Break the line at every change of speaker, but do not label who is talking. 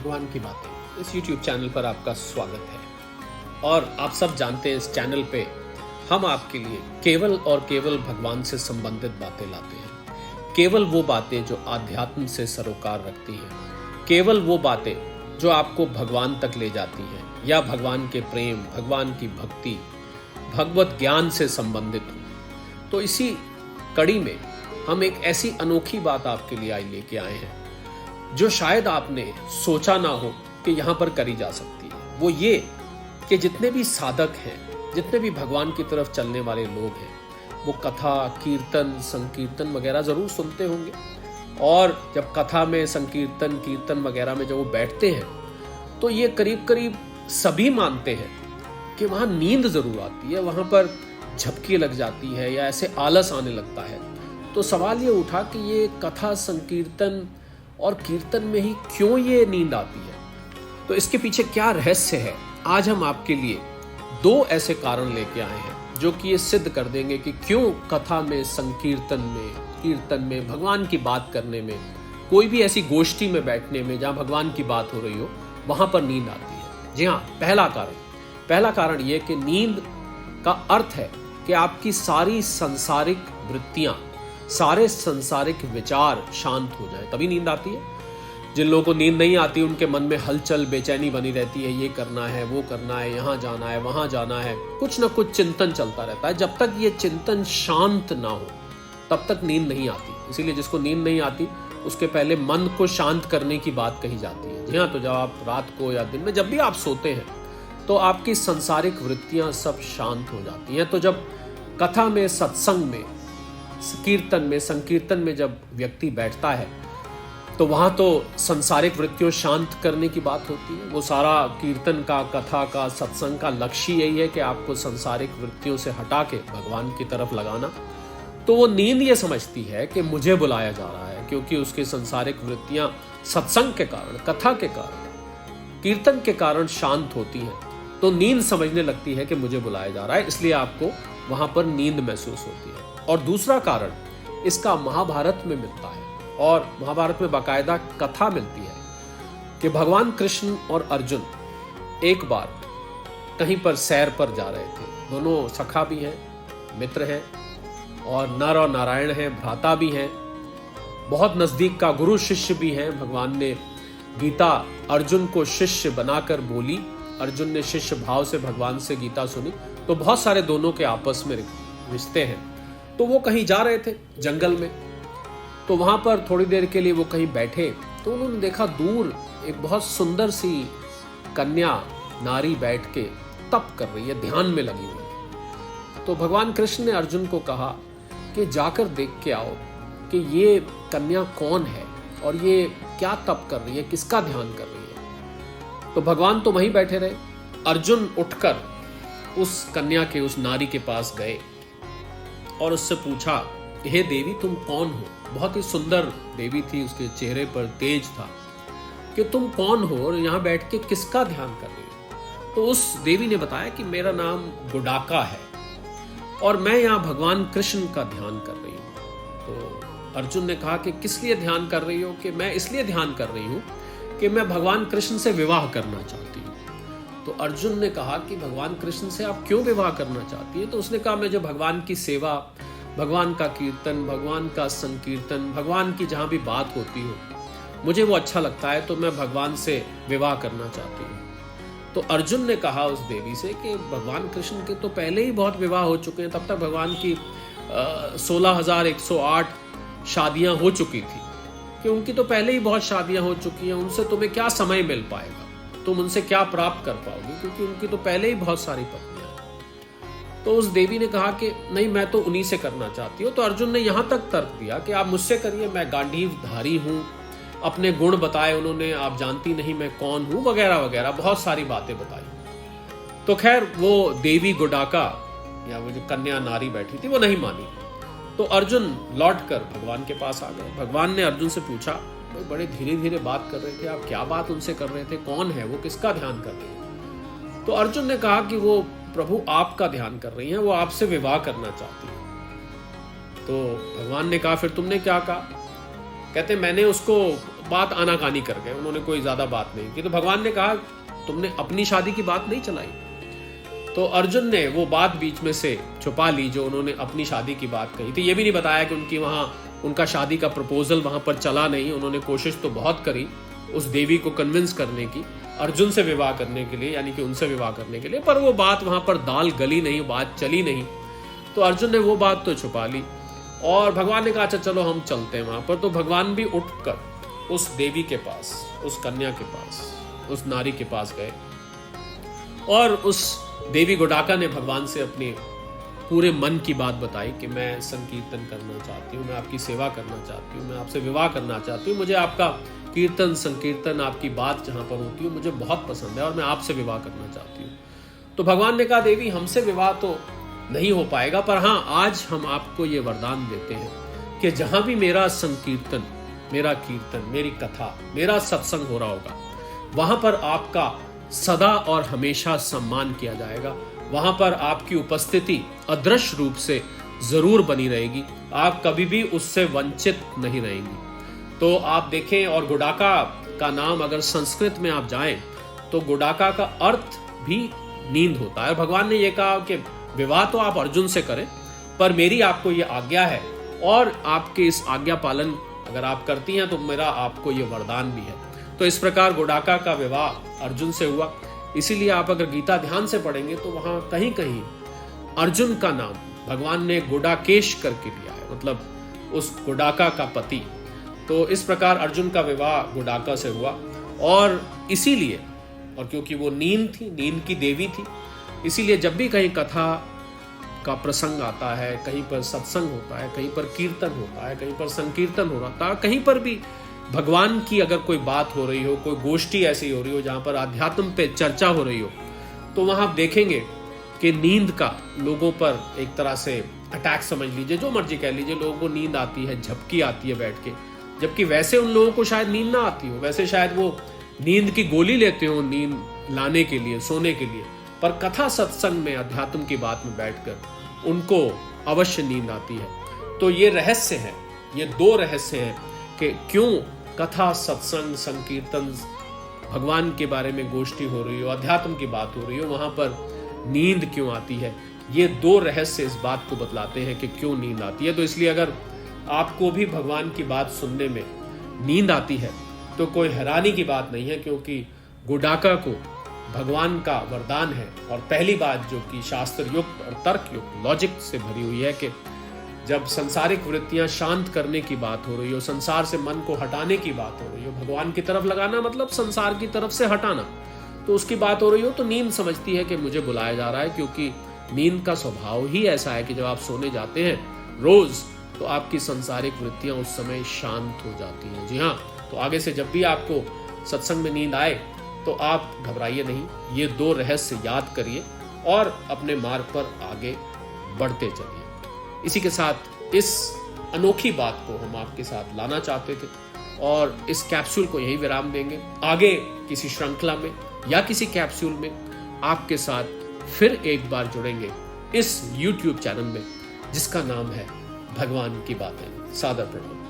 भगवान की बातें इस YouTube चैनल पर आपका स्वागत है। और आप सब जानते हैं इस चैनल पे हम आपके लिए केवल और केवल भगवान से संबंधित बातें लाते हैं। केवल वो बातें जो आध्यात्म से सरोकार रखती हैं, केवल वो बातें जो आपको भगवान तक ले जाती हैं या भगवान के प्रेम, भगवान की भक्ति, भगवत ज्ञान से संबंधित हो। तो इसी कड़ी में हम एक ऐसी अनोखी बात आपके लिए लेके आए हैं जो शायद आपने सोचा ना हो कि यहाँ पर करी जा सकती है। वो ये कि जितने भी साधक हैं, जितने भी भगवान की तरफ चलने वाले लोग हैं, वो कथा, कीर्तन, संकीर्तन वगैरह जरूर सुनते होंगे। और जब कथा में, संकीर्तन, कीर्तन वगैरह में जब वो बैठते हैं तो ये करीब करीब सभी मानते हैं कि वहाँ नींद जरूर आती है, वहाँ पर झपकी लग जाती है या ऐसे आलस आने लगता है। तो सवाल ये उठा कि ये कथा, संकीर्तन और कीर्तन में ही क्यों ये नींद आती है, तो इसके पीछे क्या रहस्य है। आज हम आपके लिए दो ऐसे कारण लेके आए हैं जो कि ये सिद्ध कर देंगे कि क्यों कथा में, संकीर्तन में, कीर्तन में, भगवान की बात करने में, कोई भी ऐसी गोष्ठी में बैठने में जहाँ भगवान की बात हो रही हो, वहां पर नींद आती है। जी हाँ, पहला कारण ये कि नींद का अर्थ है कि आपकी सारी सांसारिक वृत्तियां, सारे सांसारिक विचार शांत हो जाए, तभी नींद आती है। जिन लोगों को नींद नहीं आती उनके मन में हलचल, बेचैनी बनी रहती है, ये करना है, वो करना है, यहाँ जाना है, वहां जाना है, कुछ ना कुछ चिंतन चलता रहता है। जब तक ये चिंतन शांत ना हो तब तक नींद नहीं आती। इसीलिए जिसको नींद नहीं आती उसके पहले मन को शांत करने की बात कही जाती है। जी हाँ, तो जब आप रात को या दिन में जब भी आप सोते हैं तो आपकी सांसारिक वृत्तियां सब शांत हो जाती हैं। तो जब कथा में, सत्संग में, कीर्तन में, संकीर्तन में जब व्यक्ति बैठता है तो वहां तो सांसारिक वृत्तियों शांत करने की बात होती है। वो सारा कीर्तन का, कथा का, सत्संग का लक्ष्य यही है कि आपको सांसारिक वृत्तियों से हटा के भगवान की तरफ लगाना। तो वो नींद ये समझती है कि मुझे बुलाया जा रहा है, क्योंकि उसकी सांसारिक वृत्तियां सत्संग के कारण, कथा के कारण, कीर्तन के कारण शांत होती हैं। तो नींद समझने लगती है कि मुझे बुलाया जा रहा है, इसलिए आपको वहां पर नींद महसूस होती है। और दूसरा कारण इसका महाभारत में मिलता है, और महाभारत में बाकायदा कथा मिलती है कि भगवान कृष्ण और अर्जुन एक बार कहीं पर सैर पर जा रहे थे। दोनों सखा भी हैं, मित्र हैं, और नर और नारायण हैं, भ्राता भी हैं, बहुत नजदीक का गुरु शिष्य भी हैं। भगवान ने गीता अर्जुन को शिष्य बनाकर बोली, अर्जुन ने शिष्य भाव से भगवान से गीता सुनी। तो बहुत सारे दोनों के आपस में रिश्ते हैं। तो वो कहीं जा रहे थे जंगल में, तो वहां पर थोड़ी देर के लिए वो कहीं बैठे तो उन्होंने देखा दूर एक बहुत सुंदर सी कन्या, नारी बैठ के तप कर रही है, ध्यान में लगी हुई है। तो भगवान कृष्ण ने अर्जुन को कहा कि जाकर देख के आओ कि ये कन्या कौन है और ये क्या तप कर रही है, किसका ध्यान कर रही है। तो भगवान तो वहीं बैठे रहे। अर्जुन उठकर उस कन्या के, उस नारी के पास गए और उससे पूछा, हे देवी, तुम कौन हो। बहुत ही सुंदर देवी थी, उसके चेहरे पर तेज था कि तुम कौन हो और यहाँ बैठ के किसका ध्यान कर रही हो। तो उस देवी ने बताया कि मेरा नाम गुडाका है और मैं यहाँ भगवान कृष्ण का ध्यान कर रही हूँ। तो अर्जुन ने कहा कि किस लिए ध्यान कर रही हो। कि मैं इसलिए ध्यान कर रही हूँ कि मैं भगवान कृष्ण से विवाह करना चाहती हूँ। तो अर्जुन ने कहा कि भगवान कृष्ण से आप क्यों विवाह करना चाहती है। तो उसने कहा, मैं जो भगवान की सेवा, भगवान का कीर्तन, भगवान का संकीर्तन, भगवान की जहाँ भी बात होती हो, मुझे वो अच्छा लगता है, तो मैं भगवान से विवाह करना चाहती हूँ। तो अर्जुन ने कहा उस देवी से कि भगवान कृष्ण के तो पहले ही बहुत विवाह हो चुके हैं, तब तक भगवान की 16,108 शादियां हो चुकी थी, कि उनकी तो पहले ही बहुत शादियां हो चुकी हैं, उनसे तुम्हें क्या समय मिल पाएगा, तुम उनसे क्या प्राप्त कर पाओगे, क्योंकि उनकी तो पहले ही बहुत सारी पत्नियां हैं। तो उस देवी ने कहा कि नहीं, मैं तो उन्हीं से करना चाहती हूँ। तो अर्जुन ने यहाँ तक तर्क दिया कि आप मुझसे करिए, मैं गांडीवधारी हूँ, अपने गुण बताए उन्होंने, आप जानती नहीं मैं कौन हूँ, वगैरह वगैरह बहुत सारी बातें बताई। तो खैर वो देवी गुडाका या वो जो कन्या नारी बैठी थी वो नहीं मानी। तो अर्जुन लौटकर भगवान के पास आ गए। भगवान ने अर्जुन से पूछा, भाई बड़े धीरे धीरे बात कर रहे थे आप, क्या बात उनसे कर रहे थे, कौन है वो, किसका ध्यान कर रहे हैं। तो अर्जुन ने कहा कि वो प्रभु आपका ध्यान कर रही हैं, वो आपसे विवाह करना चाहती है। तो भगवान ने कहा, फिर तुमने क्या कहा। कहते मैंने उसको बात आनाकानी कर गए, उन्होंने कोई ज्यादा बात नहीं की। तो भगवान ने कहा तुमने अपनी शादी की बात नहीं चलाई। तो अर्जुन ने वो बात बीच में से छुपा ली जो उन्होंने अपनी शादी की बात कही थी। ये भी नहीं बताया कि उनकी वहां उनका शादी का प्रपोजल वहां पर चला नहीं। उन्होंने कोशिश तो बहुत करी उस देवी को कन्विंस करने की, अर्जुन से विवाह करने के लिए, यानी कि उनसे विवाह करने के लिए, पर वो बात वहां पर दाल गली नहीं, बात चली नहीं। तो अर्जुन ने वो बात तो छुपा ली और भगवान ने कहा अच्छा चलो हम चलते हैं वहां पर। तो भगवान भी उठकर उस देवी के पास, उस कन्या के पास, उस नारी के पास गए और उस देवी गोडाका ने भगवान से अपने पूरे मन की बात बताई कि मैं संकीर्तन करना चाहती हूँ, मैं आपकी सेवा करना चाहती हूँ, मैं आपसे विवाह करना चाहती हूँ, मुझे आपका कीर्तन संकीर्तन, आपकी बात जहाँ पर होती है मुझे बहुत पसंद है और मैं आपसे विवाह करना चाहती हूँ। तो भगवान ने कहा देवी हमसे विवाह तो नहीं हो पाएगा, पर हाँ आज हम आपको ये वरदान देते हैं कि जहां भी मेरा संकीर्तन, मेरा कीर्तन, मेरी कथा, मेरा सत्संग हो रहा होगा, वहां पर आपका सदा और हमेशा सम्मान किया जाएगा। वहां पर आपकी उपस्थिति अदृश्य रूप से जरूर बनी रहेगी, आप कभी भी उससे वंचित नहीं रहेंगी। तो आप देखें, और गोडाका का नाम अगर संस्कृत में आप जाएं तो गोडाका का अर्थ भी नींद होता है। भगवान ने यह कहा कि विवाह तो आप अर्जुन से करें, पर मेरी आपको ये आज्ञा है और आपके इस आज्ञा पालन अगर आप करती हैं तो मेरा आपको ये वरदान भी है। तो इस प्रकार गोडाका का विवाह अर्जुन से हुआ। इसीलिए आप अगर गीता ध्यान से पढ़ेंगे तो वहां कहीं कहीं अर्जुन का नाम भगवान ने गोडाकेश करके लिया है, मतलब उस गोडाका का पति। तो इस प्रकार अर्जुन का विवाह गोडाका से हुआ और इसीलिए, और क्योंकि वो नींद थी, नींद की देवी थी, इसीलिए जब भी कहीं कथा का प्रसंग आता है, कहीं पर सत्संग होता है, कहीं पर कीर्तन होता है, कहीं पर संकीर्तन हो रहा था, कहीं पर भी भगवान की अगर कोई बात हो रही हो, कोई गोष्ठी ऐसी हो रही हो जहां पर आध्यात्म पे चर्चा हो रही हो, तो वहां आप देखेंगे कि नींद का लोगों पर एक तरह से अटैक समझ लीजिए, जो मर्जी कह लीजिए, लोगों को नींद आती है, झपकी आती है बैठ के, जबकि वैसे उन लोगों को शायद नींद ना आती हो, वैसे शायद वो नींद की गोली लेते हो नींद लाने के लिए, सोने के लिए, पर कथा सत्संग में, अध्यात्म की बात में बैठकर उनको अवश्य नींद आती है। तो ये रहस्य है, ये दो रहस्य हैं कि क्यों कथा सत्संग संकीर्तन, भगवान के बारे में गोष्ठी हो रही हो, अध्यात्म की बात हो रही हो, वहां पर नींद क्यों आती है। ये दो रहस्य इस बात को बतलाते हैं कि क्यों नींद आती है। तो इसलिए अगर आपको भी भगवान की बात सुनने में नींद आती है तो कोई हैरानी की बात नहीं है, क्योंकि गोडाका को भगवान का वरदान है। और पहली बात जो कि शास्त्र युक्त और तर्क युक्त, लॉजिक से भरी हुई है कि जब संसारिक वृत्तियां शांत करने की बात हो रही हो, संसार से मन को हटाने की बात हो रही हो, भगवान की तरफ लगाना मतलब संसार की तरफ से हटाना, तो उसकी बात हो रही हो, तो नींद समझती है कि मुझे बुलाया जा रहा है, क्योंकि नींद का स्वभाव ही ऐसा है कि जब आप सोने जाते हैं रोज तो आपकी संसारिक वृत्तियां उस समय शांत हो जाती हैं। जी हाँ, तो आगे से जब भी आपको सत्संग में नींद आए तो आप घबराइए नहीं, ये दो रहस्य याद करिए और अपने मार्ग पर आगे बढ़ते चलिए। इसी के साथ इस अनोखी बात को हम आपके साथ लाना चाहते थे और इस कैप्सूल को यही विराम देंगे। आगे किसी श्रृंखला में या किसी कैप्सूल में आपके साथ फिर एक बार जुड़ेंगे इस YouTube चैनल में जिसका नाम है भगवान की बातें। सादर प्रणाम।